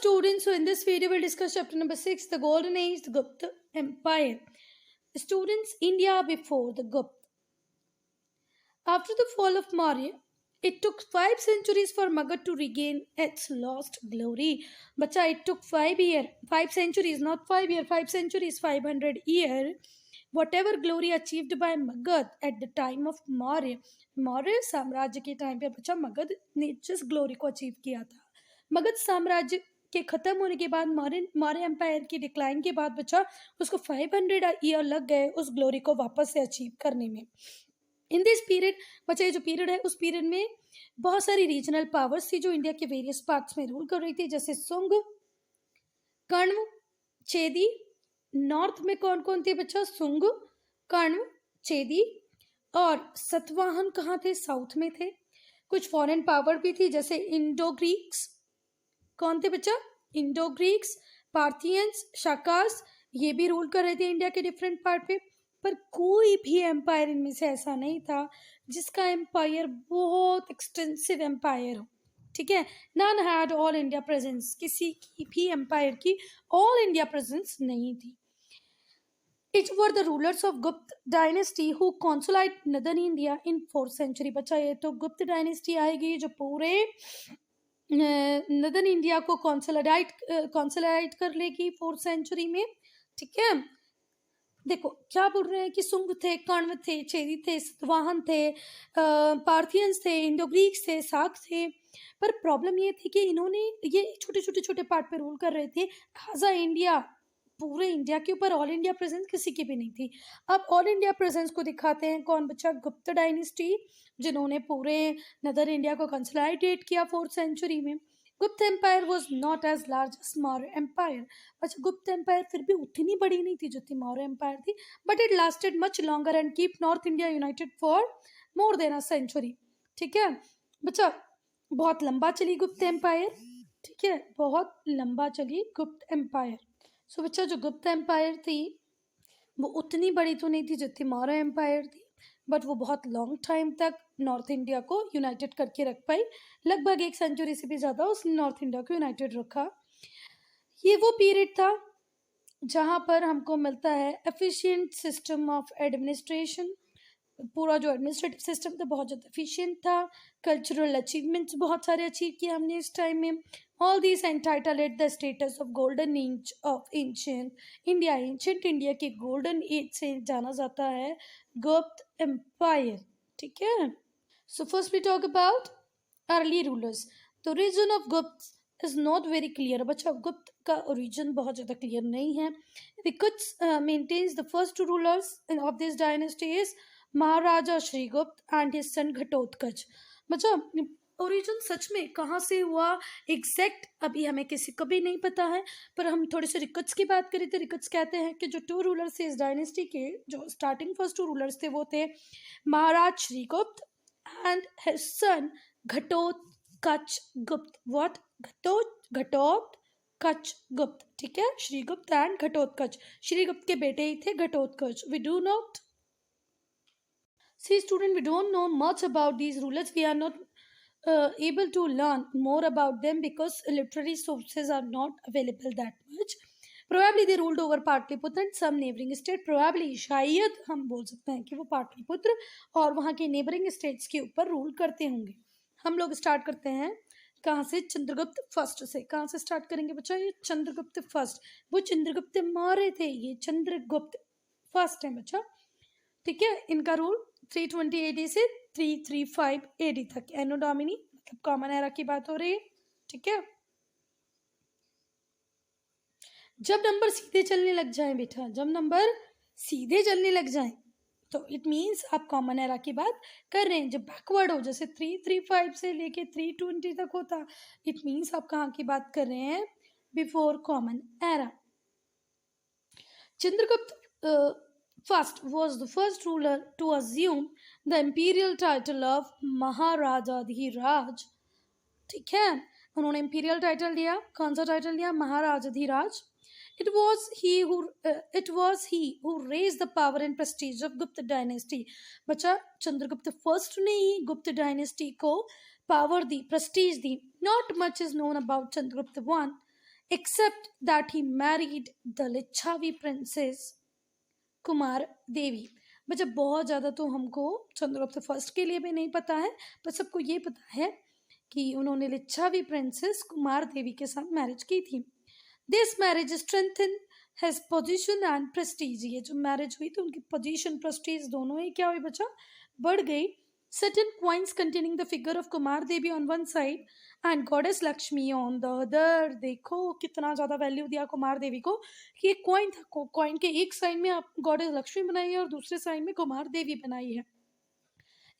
students, so in this video we'll discuss chapter number 6, the golden age, the Gupta empire. Students, India before the Gupta. After the fall of Maurya, it took 5 centuries for Magad to regain its lost glory. Bacha, it took 5 centuries, not 5 years, 5 centuries, 500 years. Whatever glory achieved by Magad at the time of Maurya साम्राज्य के time पे बच्चा मगध ने जिस glory को achieve किया था, मगध साम्राज्य के खत्म होने के बाद मौर्य एम्पायर की डिक्लाइन के बाद बच्चा उसको 500 ईयर लग गए उस ग्लोरी को वापस से अचीव करने में. इन दिस पीरियड बच्चा, ये जो पीरियड है उस पीरियड में बहुत सारी रीजनल पावर्स थी जो इंडिया के वेरियस पार्ट्स में रूल कर रही थी, जैसे सुंग, कण्व, चेदी. नॉर्थ में कौन कौन थे बच्चा? सुंग, कण्व, चेदी. और सतवाहन कहाँ थे? साउथ में थे. कुछ फॉरेन पावर भी थी जैसे इंडो ग्रीक्स. कौन थे बच्चा? इंडो ग्रीक्स, पार्थियंस, शाकास, ये भी रूल कर रहे थे इंडिया के डिफरेंट पार्ट पे. पर कोई भी एम्पायर इनमें से ऐसा नहीं था जिसका एम्पायर बहुत एक्सटेंसिव एम्पायर हो. ठीक है, none had all India presence. किसी की भी एम्पायर की ऑल इंडिया प्रेजेंस नहीं थी. It were the rulers of Gupta dynasty who consolidated northern India in 4th century. बच्चा, ये तो गुप्त डायनेस्टी आएगी जो पूरे नदर्न इंडिया को कॉन्सोलिडेट कर लेगी 4th सेंचुरी में. ठीक है, देखो क्या बोल रहे हैं कि सुंग थे, कण्व थे, चेदी थे, सतवाहन थे, पार्थियंस थे, इंडो ग्रीक्स थे, साक थे. पर प्रॉब्लम ये थी कि इन्होंने ये छोटे पार्ट पे रूल कर रहे थे. खासा इंडिया, पूरे इंडिया के ऊपर ऑल इंडिया प्रेजेंस किसी की भी नहीं थी. अब ऑल इंडिया प्रेजेंस को दिखाते हैं कौन बच्चा? गुप्त डायनेस्टी, जिन्होंने पूरे नदर इंडिया को कंसोलिडेट किया 4th सेंचुरी में. Gupta empire was not as large as Maurya empire. अच्छा, गुप्त एम्पायर फिर भी उतनी बड़ी नहीं थी जितनी मौर्य एम्पायर थी, but it lasted much longer and keep north India united for more than a century. ठीक है बच्चा, बहुत लंबा चली गुप्त एम्पायर. ठीक है, बहुत लंबा चली गुप्त एम्पायर. सो बच्चा, जो गुप्त एम्पायर थी वो उतनी बड़ी तो नहीं थी जितनी मौर्य एम्पायर थी, बट वो बहुत लॉन्ग टाइम तक नॉर्थ इंडिया को यूनाइटेड करके रख पाई. लगभग 1 सेंचुरी से भी ज़्यादा उसने नॉर्थ इंडिया को यूनाइटेड रखा. ये वो पीरियड था जहाँ पर हमको मिलता है एफिशिएंट सिस्टम ऑफ एडमिनिस्ट्रेशन. पूरा जो एडमिनिस्ट्रेटिव सिस्टम था बहुत ज़्यादा एफिशिएंट था. कल्चरल अचीवमेंट्स बहुत सारे अचीव किए हमने इस टाइम में. All this entitle at the status of golden age of ancient India. Ancient India के गोल्डन एज से जाना जाता है गुप्त एम्पायर. ठीक है, so first we talk about early rulers. The reason of Gupta is not very clear. बच्चा, गुप्त का origin बहुत ज़्यादा क्लियर नहीं है. कुछ mentions the first rulers of this dynasty is Maharaja Srigupta and his son Ghatotkacha. बच्चा, ओरिजिन सच में कहाँ से हुआ एग्जैक्ट अभी हमें किसी को भी नहीं पता है. पर हम थोड़े से रिकट्स की बात करें तो रिकट्स कहते हैं कि जो 2 रूलर्स थे इस डायनेस्टी के, जो स्टार्टिंग फर्स्ट 2 रूलर्स थे वो थे Maharaj Srigupta and his son Ghatotkacha Gupta. What? Ghatotkacha गुप्त. ठीक है, श्रीगुप्त एंड घटोत्कच. श्रीगुप्त के बेटे ही थे Ghatotkacha. We do not See student, we don't know much about these rulers. We are not able to learn more about them because literary sources are not available that much. Probably they ruled over Pataliputra and some neighboring state. Probably शायद हम बोल सकते हैं कि वो पाटलिपुत्र और वहाँ के नेबरिंग स्टेट्स के ऊपर रूल करते होंगे. हम लोग स्टार्ट करते हैं कहाँ से? चंद्रगुप्त फर्स्ट से. कहाँ से स्टार्ट करेंगे बच्चा? ये चंद्रगुप्त फर्स्ट. वो चंद्रगुप्त मौर्य थे, ये चंद्रगुप्त फर्स्ट है बच्चा. ठीक है, इनका रूल 320 AD से 335 AD तक. एनो डोमिनी मतलब कॉमन एरा की बात हो रही है. ठीक है, जब नंबर सीधे चलने लग जाएं बेटा, जब नंबर सीधे चलने लग जाएं तो इट मीन्स आप कॉमन एरा की बात कर रहे हैं. जब बैकवर्ड हो, जैसे 335 से लेके 320 तक होता, इट मीन्स आप कहाँ की बात कर रहे हैं? Before common era. Chandragupta first was the first ruler to assume the imperial title of महाराजाधिराज. ठीक है, उन्होंने imperial title लिया. कौन सा title लिया? महाराजाधिराज. It was he who raised the power and prestige of Gupta dynasty. बच्चा, चंद्रगुप्त फर्स्ट ने ही गुप्त डायनेस्टी को power the, Prestige the. Not much is known about Chandragupta I. except that he married the Lichavi princess Kumara Devi. बच्चा बहुत ज़्यादा तो हमको Chandragupta first के लिए भी नहीं पता है, पर सबको ये पता है कि उन्होंने लिच्छावी प्रिंसेस कुमार देवी के साथ मैरिज की थी। This marriage strengthen has position and Prestige. ये जो मैरिज हुई तो उनकी पोजीशन प्रेस्टीज दोनों ही क्या हुई बच्चा, बढ़ गई। Certain coins containing the figure of Kumar Devi on one side and goddess Lakshmi on the other। देखो कितना ज़्यादा वैल्यू दिया कुमार देवी को कि एक कॉइन था, कॉइन के एक साइड में आप गॉडेस लक्ष्मी बनाई है और दूसरे साइड में कुमार देवी बनाई है।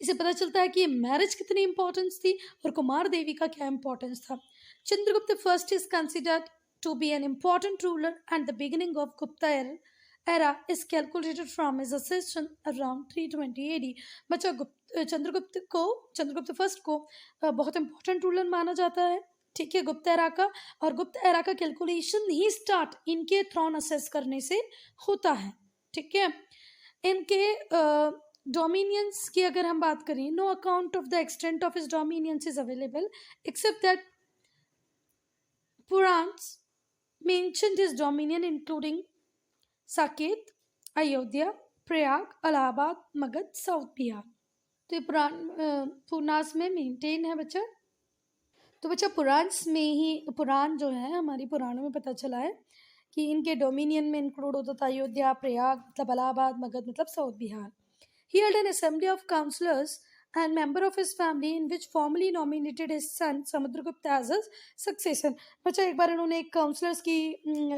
इसे पता चलता है कि ये मैरिज कितनी इंपॉर्टेंस थी और कुमार देवी का क्या इंपॉर्टेंस था। Chandragupta first is considered to be an important ruler and the beginning of Gupta era is calculated from his accession around 320 AD। बच्चा चंद्रगुप्त फर्स्ट को बहुत इंपॉर्टेंट रूलर माना जाता है, ठीक है, गुप्त एरा का। और गुप्त एरा का कैलकुलेशन ही स्टार्ट इनके थ्रोन असेस करने से होता है, ठीक है। इनके डोमिनियंस की अगर हम बात करें, no account of the extent of his dominions is available except that Puranas mentioned his dominion including Saket, Ayodhya, Prayag, Allahabad, Magadh, south Bihar. तो ये पुराण में मेंटेन है बच्चा। तो बच्चा पुराण जो है हमारी पुराणों में पता चला है कि इनके डोमिनियन में इंक्लूड होता था अयोध्या, प्रयाग मतलब इलाहाबाद, मगध मतलब south Bihar. He held an assembly of councillors and member of his family in which formally nominated his son Samudragupta as his successor। बच्चा एक बार इन्होंने एक काउंसलर्स की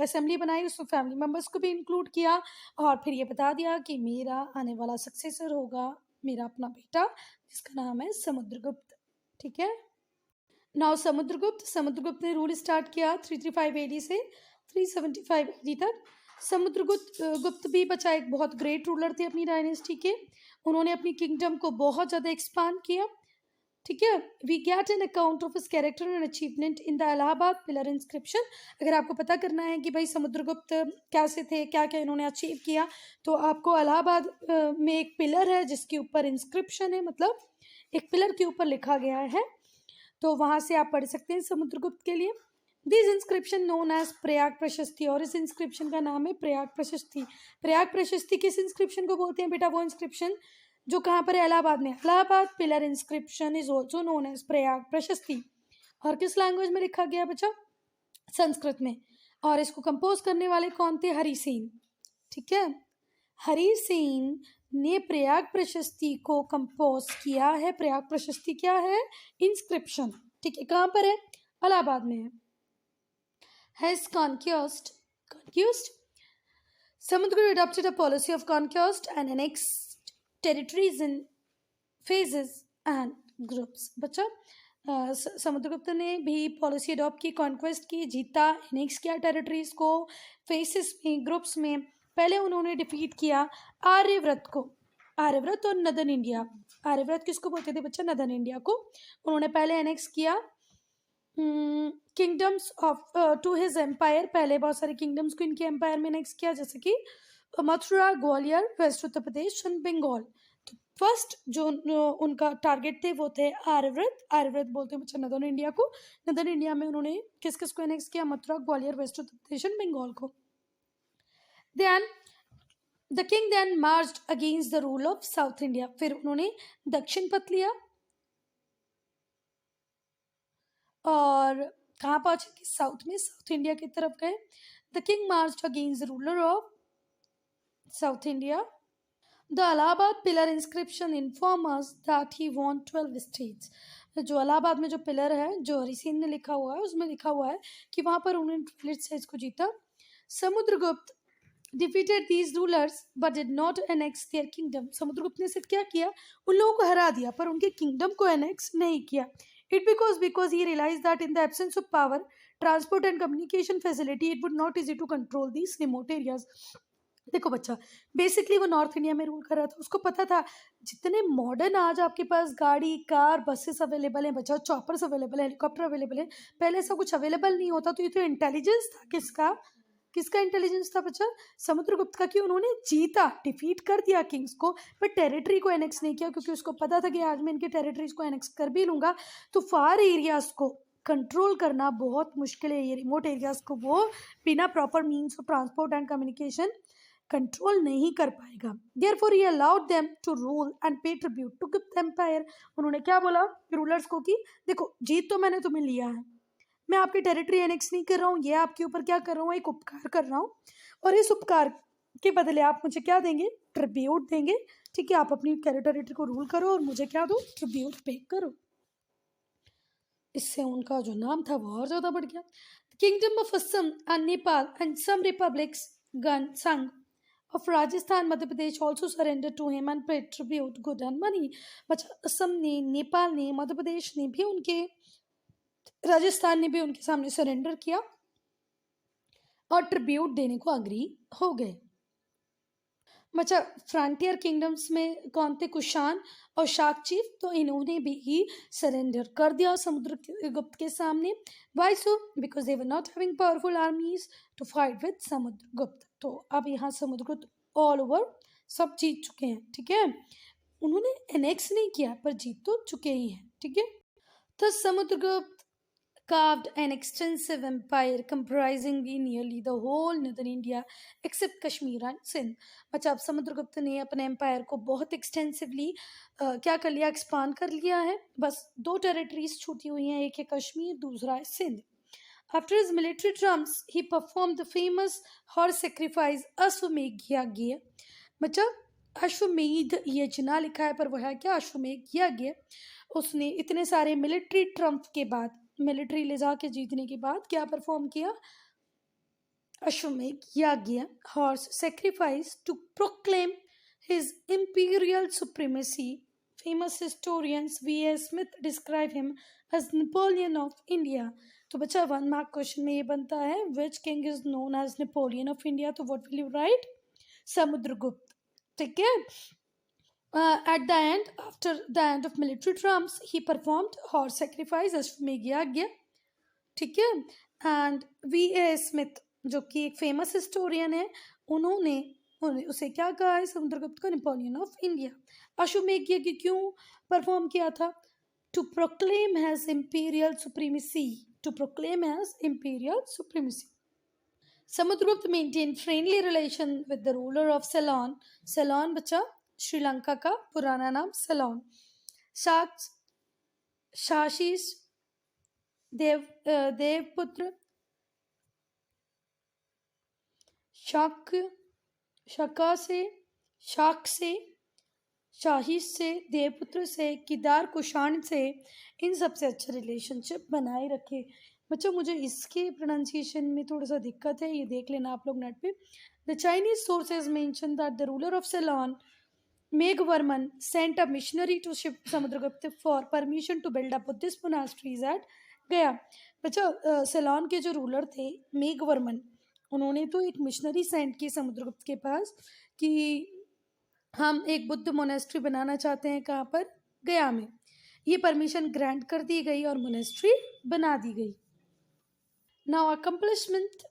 असेंबली बनाई, उसमें फैमिली मेंबर्स को भी इंक्लूड किया और फिर ये बता दिया कि मेरा आने वाला सक्सेसर होगा मेरा अपना बेटा जिसका नाम है समुद्रगुप्त, ठीक है। नाउ समुद्रगुप्त ने रूल स्टार्ट किया 335 AD से 375 AD तक। समुद्रगुप्त भी बच्चा एक बहुत ग्रेट रूलर थे अपनी डायनेस्टी के। उन्होंने अपनी किंगडम को बहुत ज़्यादा एक्सपांड किया, ठीक है। We get an account of his character and achievement in the Allahabad pillar inscription. अगर आपको पता करना है कि भाई समुद्रगुप्त कैसे थे, क्या क्या इन्होंने अचीव किया, तो आपको इलाहाबाद में एक पिलर है जिसके ऊपर इंस्क्रिप्शन है, मतलब एक पिलर के ऊपर लिखा गया है, तो वहाँ से आप पढ़ सकते हैं समुद्रगुप्त के लिए। This inscription known as Prayag Prashasti, और इस इंस्क्रिप्शन का नाम है प्रयाग प्रशस्ति। प्रयाग प्रशस्ति किस इंस्क्रिप्शन को बोलते हैं बेटा? वो इंस्क्रिप्शन जो कहाँ पर है? इलाहाबाद में। Allahabad pillar inscription is also known as Prayag Prashasti. और किस लैंग्वेज में लिखा गया बच्चा? संस्कृत में। और इसको कंपोज करने वाले कौन थे? हरिसेन, ठीक है। हरिसेन ने प्रयाग प्रशस्ति को कंपोज किया है। प्रयाग प्रशस्ति क्या है? इंस्क्रिप्शन, ठीक है। कहाँ पर है? इलाहाबाद में है। Has conquest Samudragupta adopted a policy of conquest and annexed territories in phases and groups। बच्चा समुद्रगुप्त ने भी पॉलिसी अडॉप्ट की, कॉन्क्वेस्ट की, जीता, एनेक्स किया टेरिटरीज को, फेसेस में, ग्रुप्स में। पहले उन्होंने डिफीट किया आर्यव्रत को, आर्यव्रत और नदन इंडिया। आर्यव्रत किसको बोलते थे बच्चा? नदन इंडिया को उन्होंने पहले एनेक्स किया। Kingdoms of to his empire, पहले बहुत सारे किंगडम्स को इनके एम्पायर में नेक्स्ट किया, जैसे कि मथुरा, ग्वालियर, वेस्ट उत्तर प्रदेश एंड बंगाल। तो फर्स्ट जो उनका टारगेट थे वो थे आर्यव्रत। आर्यव्रत बोलते हैं बच्चा नदर्न इंडिया को। नदर्न इंडिया में उन्होंने किस किस को एनेक्स किया? मथुरा, ग्वालियर, वेस्ट उत्तर प्रदेश एंड बंगाल को। Then the king then marched against the rule of south India. फिर उन्होंने दक्षिण पथ लिया और कहाँ पहुंचे? कि साउथ में, साउथ इंडिया की तरफ गए। The king marched against the ruler of south India. The Allahabad pillar inscription informers that he won 12 states. जो इलाहाबाद में जो पिलर है जो हरिसेन ने लिखा हुआ है उसमें लिखा हुआ है कि वहां पर उन्होंने 12 स्टेट्स को जीता। Samudragupta defeated these rulers but did not annex their kingdom। Samudragupta ने सिर्फ क्या किया? उन लोगों को हरा दिया पर उनके किंगडम को एनेक्स नहीं किया। It because he realized that in the absence of power, transport and communication facility, it would not easy to control these remote areas। देखो बच्चा, बेसिकली वो नॉर्थ इंडिया में रूल कर रहा था। उसको पता था जितने मॉडर्न आज आपके पास गाड़ी, कार, बसेस अवेलेबल हैं बच्चा, चॉपर्स अवेलेबल है, हेलीकॉप्टर अवेलेबल है, पहले ऐसा कुछ अवेलेबल नहीं होता। तो ये तो इंटेलिजेंस था किसका इंटेलिजेंस था बच्चा? समुद्रगुप्त का, कि उन्होंने जीता, डिफीट कर दिया किंग्स को, पर टेरिटरी को एनेक्स नहीं किया, क्योंकि उसको पता था कि आज मैं इनके टेरिटरीज को एनेक्स कर भी लूंगा तो फार एरियाज को कंट्रोल करना बहुत मुश्किल है। ये रिमोट एरियाज को वो बिना proper means of transport and communication control नहीं कर पाएगा। Therefore he allowed them to rule and pay tribute to Gupta empire. उन्होंने क्या बोला रूलर्स को कि देखो जीत तो मैंने तुम्हें लिया है, मैं आपकी टेरिटरी एनेक्स नहीं कर रहा हूँ, ये आपके ऊपर क्या कर रहा हूँ, एक उपकार कर रहा हूँ, और इस उपकार के बदले आप मुझे क्या देंगे, ट्रिब्यूट देंगे। ठीक है, आप अपनी टेरिटरी को रूल करो और मुझे क्या दो, ट्रिब्यूट पे करो। इससे उनका जो नाम था वो और ज्यादा बढ़ गया। Kingdom of Assam and Nepal and some republics Gana Sangha of Rajasthan, Madhya Pradesh also surrendered to him and paid tribute, good and money. बच्चा असम ने, नेपाल ने, मध्य प्रदेश ने भी उनके, राजस्थान ने भी उनके सामने सरेंडर किया और ट्रिब्यूट देने को अग्री हो गए। बच्चा फ्रंटियर किंगडम्स में कौन थे, कुषाण और शाक चीफ, तो इन्होंने भी ही सरेंडर कर दिया समुद्रगुप्त के सामने। Why so, because they were not having powerful armies to fight with Samudragupta. तो अब यहाँ समुद्रगुप्त ऑल ओवर सब जीत चुके हैं। ठीक है, उन्होंने एनेक्स नहीं किया पर जीत तो चुके ही हैं। ठीक है, तो Samudragupta carved an extensive empire comprising nearly the whole northern India except Kashmir and Sindh। अच्छा, अब समुद्रगुप्त ने अपने एम्पायर को बहुत एक्सटेंसिवली क्या कर लिया, एक्सपांड कर लिया है। बस दो टेरिटरीज छूटी हुई हैं, एक है कश्मीर, दूसरा है Sindh. After his military triumphs, he performed the famous horse sacrifice अश्वमेध यज्ञ। मतलब अश्वमेध यज्ञ लिखा है पर वो है क्या, अश्वमेध यज्ञ। उसने इतने सारे मिलिट्री ट्रम्प के बाद, मिलिट्री ले जाके जीतने के बाद क्या परफॉर्म किया, Ashvamedha yajna, horse sacrifice to proclaim his imperial supremacy. Famous historians V.S. Smith describe him as Napoleon of India. तो बच्चा 1 मार्क क्वेश्चन में ये बनता है, which king is known as Napoleon of India, तो what will you write, Samudragupta. ठीक है, at the end, after the end of military trumps, he performed horse sacrifice अश्वमेध यज्ञ। ठीक है, एंड V.S. स्मिथ जो कि एक फेमस हिस्टोरियन है, उन्होंने उसे क्या कहा है, समुद्रगुप्त को नेपोलियन ऑफ इंडिया। अश्वमेध यज्ञ क्यों परफॉर्म किया था, to proclaim has imperial supremacy, to proclaim has imperial supremacy. Samudragupta maintain friendly relation with the ruler of Ceylon. Ceylon बच्चा श्रीलंका का पुराना नाम सेलोन। शाशीष देवपुत्र, शाका से, शाक से, शाहीश से, देवपुत्र से, किदार कुषाण से, इन सबसे अच्छे रिलेशनशिप बनाए रखे। बच्चों मुझे इसके प्रोनाउंसिएशन में थोड़ा सा दिक्कत है, ये देख लेना आप लोग नेट पे। The Chinese sources mention that the ruler of Ceylon Meghavarman sent a missionary to Samudragupta for permission to build up Buddhist monasteries at गया। बच्चा सेलोन के जो रूलर थे मेघवर्मन, उन्होंने तो एक मिशनरी सेंड की समुद्रगुप्त के पास कि हम एक बुद्ध मोनेस्ट्री बनाना चाहते हैं, कहाँ पर, गया में। ये परमिशन ग्रांट कर दी गई और मोनेस्ट्री बना दी गई। Now accomplishment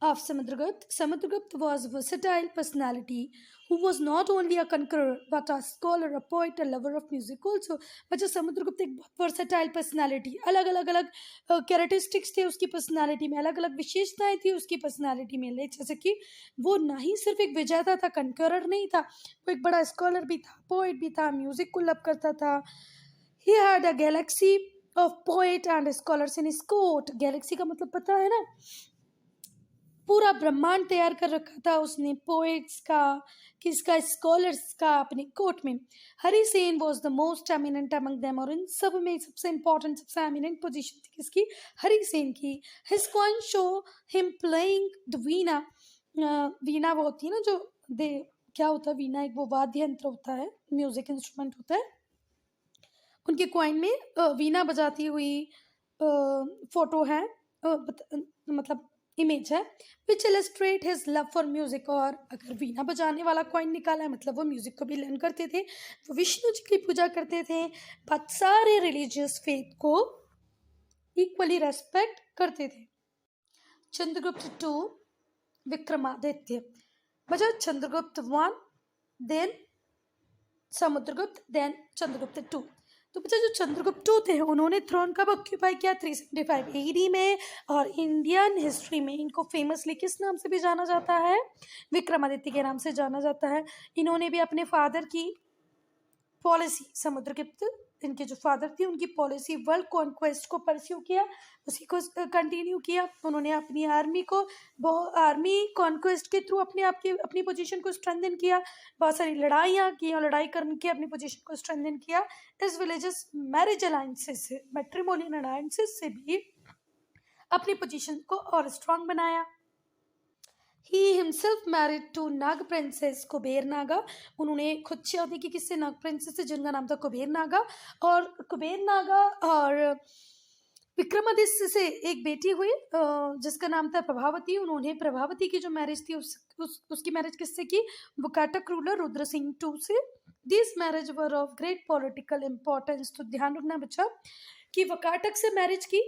of Samudragupta. Samudragupta was a versatile personality who was not only a conqueror but a scholar, a poet, a lover of music also. बच्चा समुद्रगुप्त एक बहुत versatile personality, अलग अलग कैरेक्टरिस्टिक्स थे उसकी पर्सनालिटी में, अलग अलग विशेषताएं थी उसकी पर्सनालिटी में। जैसे कि वो ना ही सिर्फ एक विजेता था, कंकरर नहीं था, वो एक बड़ा स्कॉलर भी था, पोएट भी था, म्यूजिक को लव करता था। He had a galaxy of poet and scholars in his court। Galaxy का मतलब पता है ना, पूरा ब्रह्मांड तैयार कर रखा था उसने, पोएट्स का, किसका, स्कॉलर्स का, अपने कोर्ट में। Hari Sen was the most eminent among them, और इन सब में सबसे इंपॉर्टेंट, सबसे एमिनेंट पोजीशन थी किसकी, हरि सेन की। His coin show him playing the veena. Veena वो होती है ना जो क्या होता है, वीणा एक वो वाद्य यंत्र होता है, म्यूजिक इंस्ट्रूमेंट होता है। उनके कॉइन में वीणा बजाती हुई फोटो है, मतलब इमेज है, which illustrate his love for music. और अगर वीणा बजाने वाला कॉइन निकाला है मतलब वो म्यूजिक को भी लर्न करते थे, वो विष्णु जी की पूजा करते थे, बट सारे रिलीजियस फेथ को इक्वली रेस्पेक्ट करते थे। चंद्रगुप्त 2 विक्रमादित्य। बचा चंद्रगुप्त 1, देन समुद्रगुप्त, देन चंद्रगुप्त 2। तो बच्चा जो चंद्रगुप्त टू थे उन्होंने थ्रोन कब ऑक्यूपाई किया 375 एडी में, और इंडियन हिस्ट्री में इनको फेमसली किस नाम से भी जाना जाता है, विक्रमादित्य के नाम से जाना जाता है। इन्होंने भी अपने फादर की पॉलिसी, समुद्रगुप्त इनके जो फादर थे उनकी पॉलिसी वर्ल्ड कॉन्क्वेस्ट को परस्यू किया, उसी को कंटिन्यू किया। उन्होंने अपनी आर्मी को आर्मी कॉन्क्वेस्ट के थ्रू अपनी पोजीशन को स्ट्रेंथन किया, बहुत सारी लड़ाइयाँ की और लड़ाई करके अपनी पोजीशन को स्ट्रेंथन किया। इस विलेजेस मैरिज अलायंसेस से, मैट्रिमोनियल अलायंसेस से भी अपनी पोजीशन को और स्ट्रांग बनाया। He himself married to Nag princess Kuber Naga. उन्होंने खुद शादी की किससे, नाग प्रिंसेस से, जिनका नाम था कुबेर नागा। और कुबेर नागा और विक्रमादित्य से एक बेटी हुई जिसका नाम था प्रभावती। उन्होंने प्रभावती की जो मैरिज थी उसकी मैरिज किससे की, वकाटक रूलर रुद्र सिंह टू से। This marriage were of great political importance. तो ध्यान रखना बच्चा कि वकाटक से मैरिज की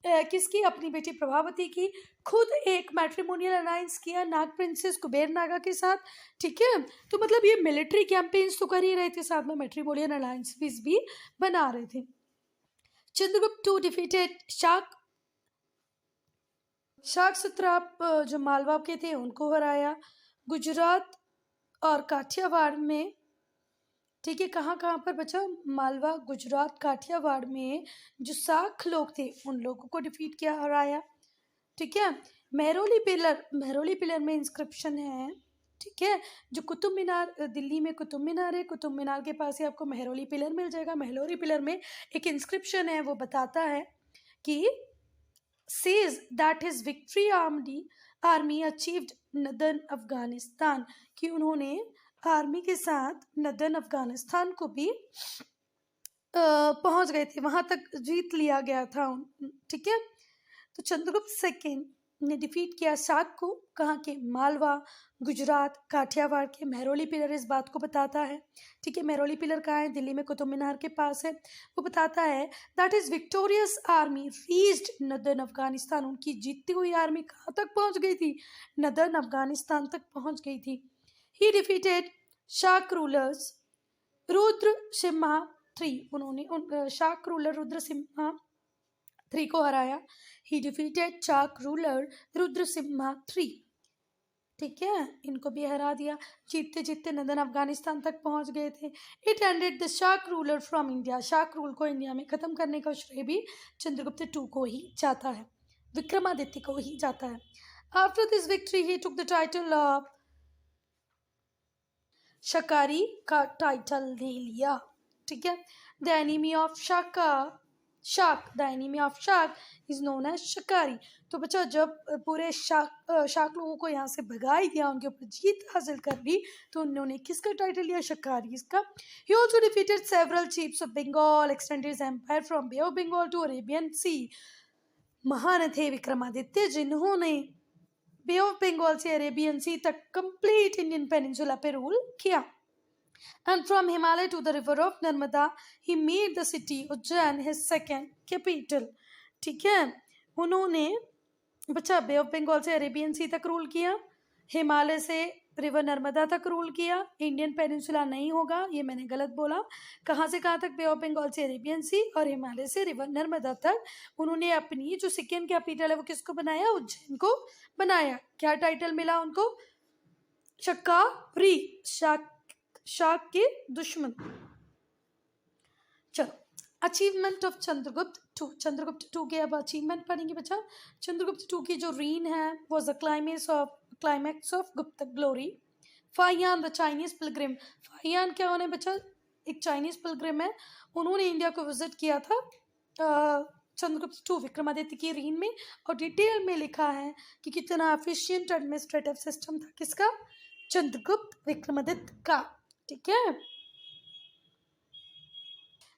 किसकी, अपनी बेटी प्रभावती की। खुद एक मैट्रिमोनियल अलायंस किया नाग प्रिंसेस कुबेर नागा के साथ, ठीक है। तो मतलब ये मिलिट्री कैंपेन्स तो कर ही रहे थे, साथ में मैट्रिमोनियल अलायंस भी बना रहे थे। चंद्रगुप्त टू डिफीटेड शाक सत्राप जो मालवा के थे उनको हराया। गुजरात और काठियावाड़ में, ठीक है, कहाँ कहाँ पर बचा, मालवा, गुजरात, काठियावाड़ में जो साख लोग थे उन लोगों को डिफीट किया, हराया, ठीक है। मेहरौली पिलर में इंस्क्रिप्शन है, ठीक है। जो कुतुब मीनार, दिल्ली में कुतुब मीनार है, कुतुब मीनार के पास ही आपको मेहरौली पिलर मिल जाएगा। मेहरौली पिलर में एक इंस्क्रिप्शन है, वो बताता है कि says that his victory army achieved northern Afghanistan, कि उन्होंने आर्मी के साथ नदन अफगानिस्तान को भी पहुंच गए थे, वहां तक जीत लिया गया था, ठीक है। तो चंद्रगुप्त सेकेंड ने डिफीट किया शाक को, कहाँ के, मालवा, गुजरात, काठियावाड़ के। मेहरौली पिलर इस बात को बताता है, ठीक है। मेहरौली पिलर कहाँ है, दिल्ली में कुतुब मीनार के पास है। वो बताता है that is victorious army reached northern Afghanistan, उनकी जीतती हुई आर्मी कहाँ तक पहुंच गई थी, नदर्न अफगानिस्तान तक पहुंच गई थी। ही डिफीटेड शाक रूलर्स रुद्र सिम्हा 3, उन्होंने शाक रूलर रुद्र सिम्हा 3 को हराया। ही डिफीटेड शाक रूलर रुद्र सिम्हा 3, ठीक है, इनको भी हरा दिया। जीतते जीतते नदन अफगानिस्तान तक पहुंच गए थे। इट एंडेड द शाक रूलर फ्रॉम इंडिया, शाक रूल को इंडिया में खत्म करने का श्रेय भी चंद्रगुप्त टू को ही जाता है, विक्रमादित्य को ही जाता है। After this victory he took the title of Shakari का टाइटल ले लिया, ठीक है। The enemy of the enemy of Shak is known as Shakari. तो बच्चा जब पूरे शाक लोगों को यहाँ से भगाई दिया, उनके ऊपर जीत हासिल कर ली, तो उन्होंने किसका टाइटल लिया, शकारी इसका। He also defeated several chiefs of Bengal, extended his empire from Bay of Bengal to Arabian Sea. महान थे विक्रमादित्य जिन्होंने बे ऑफ बंगाल से अरेबियन सी तक कंप्लीट इंडियन पेनिनसुला पे रूल किया। And from Himalaya to the river of Narmada, he made the city Ujjain his second capital, ठीक है। उन्होंने बच्चा बे ऑफ बंगाल से अरेबियन सी तक रूल किया, हिमालय से रिवर नर्मदा तक रूल किया। इंडियन पेनिनसुला नहीं होगा, ये मैंने गलत बोला। कहाँ से कहाँ तक, बे ऑफ बंगाल से अरेबियन सी और हिमालय से रिवर नर्मदा तक। उन्होंने अपनी जो सेकेंड कैपिटल है वो किसको बनाया, उज्जैन को बनाया। क्या टाइटल मिला उनको, शक्कारी, शाक के दुश्मन। चलो, अचीवमेंट ऑफ चंद्रगुप्त टू के अब अचीवमेंट पढ़ेंगे बच्चा। चंद्रगुप्त टू की जो रीन है वॉज द क्लाइमैक्स ऑफ गुप्त glory. Fahien the Chinese Pilgrim, Fahien क्या होने बच्चा, एक चाइनीज पिलग्रिम है, उन्होंने इंडिया को विजिट किया था चंद्रगुप्त टू विक्रमादित्य की रीन में, और डिटेल में लिखा है कि कितना एफिशिएंट एडमिनिस्ट्रेटिव सिस्टम था किसका, चंद्रगुप्त विक्रमादित्य का, ठीक है।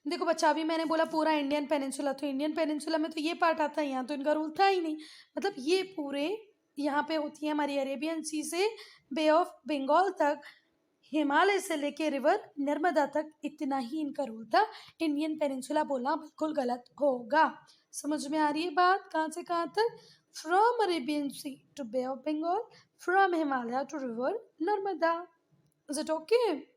देखो बच्चा अभी मैंने बोला पूरा इंडियन पेनिनसुला, तो इंडियन पेनिनसुला में तो ये पार्ट आता है, यहाँ तो इनका रूल था ही नहीं। मतलब ये पूरे यहाँ पे होती है हमारी अरेबियन सी से बे ऑफ बंगाल तक, हिमालय से लेके रिवर नर्मदा तक, इतना ही इनका रूल था। इंडियन पेनिनसुला बोलना बिल्कुल गलत होगा। समझ में आ रही है बात, कहाँ से कहाँ तक, from Arabian sea to bay of Bengal, from Himalaya to river Narmada. Is it okay?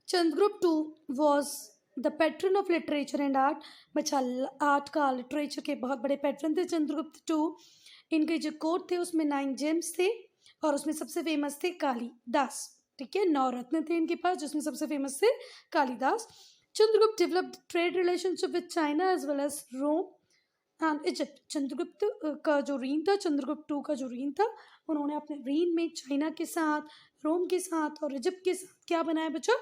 Chandragupta II was the patron of literature and art. बच्चा आर्ट का लिटरेचर के बहुत बड़े पैट्रन थे चंद्रगुप्त टू। इनके जो कोर्ट थे उसमें 9 जेम्स थे और उसमें सबसे फेमस थे कालिदास। ठीक है, 9 रत्न थे इनके पास जिसमें सबसे फेमस थे Kalidas. Chandragupta developed trade relationship with China as well as Rome and Egypt. Chandragupta का जो रीन था, चंद्रगुप्त टू का जो रीन था, उन्होंने अपने रीन में चाइना के साथ, रोम के साथ और इजिप्ट के साथ क्या बनाया बच्चा,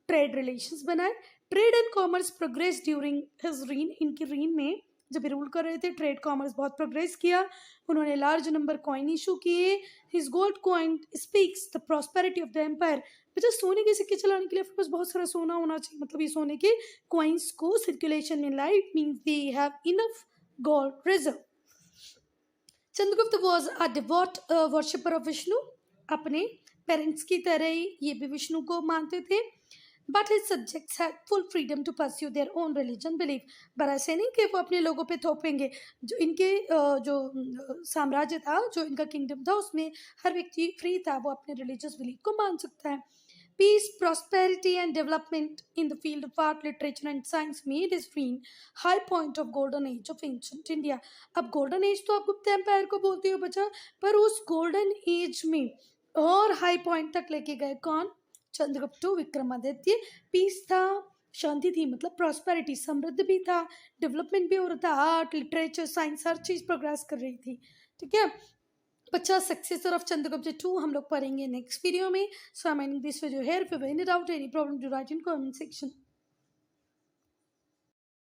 ट्रेड रिलेशंस बनाए। Trade and commerce progress during his reign. इनकी रीन में जब रूल कर रहे थे ट्रेड कॉमर्स बहुत प्रोग्रेस किया। उन्होंने लार्ज नंबर कॉइन इशू किए। His gold coin speaks the prosperity of the empire. बच्चा सोने के सिक्के चलाने के लिए आपके पास बहुत सारा सोना होना चाहिए, मतलब ये सोने के कॉइन्स को सर्कुलेशन में लाई, means they have enough gold reserve. Chandragupta was a devout worshipper of Vishnu. अपने पेरेंट्स की तरह ही ये भी विष्णु को मानते थे। But his subjects had full freedom to pursue their own religion belief. पर ऐसे नहीं कि वो अपने लोगों पे थोपेंगे। जो इनके साम्राज्य था, जो इनका किंगडम था, उसमें हर व्यक्ति फ्री था, वो अपने रिलीजियस बिलीफ को मान सकता है। Peace, prosperity, and development in the field of art, literature, and science made his reign high point of golden age of ancient India. अब golden age तो आप गुप्त एम्पायर को बोलते हो बच्चा, पर उस golden age में और हाई पॉइंट तक लेके गए कौन, चंद्रगुप्त टू विक्रमादित्य। पीस था, शांति थी, मतलब प्रॉस्पेरिटी, समृद्ध भी था, डेवलपमेंट भी हो रहा था, आर्ट, लिटरेचर, साइंस, हर चीज़ प्रोग्रेस कर रही थी। ठीक है बच्चा, सक्सेसर ऑफ चंद्रगुप्त टू हम लोग पढ़ेंगे नेक्स्ट वीडियो में। So I am ending this video here. If you have any doubt, any problem, do write in comment section.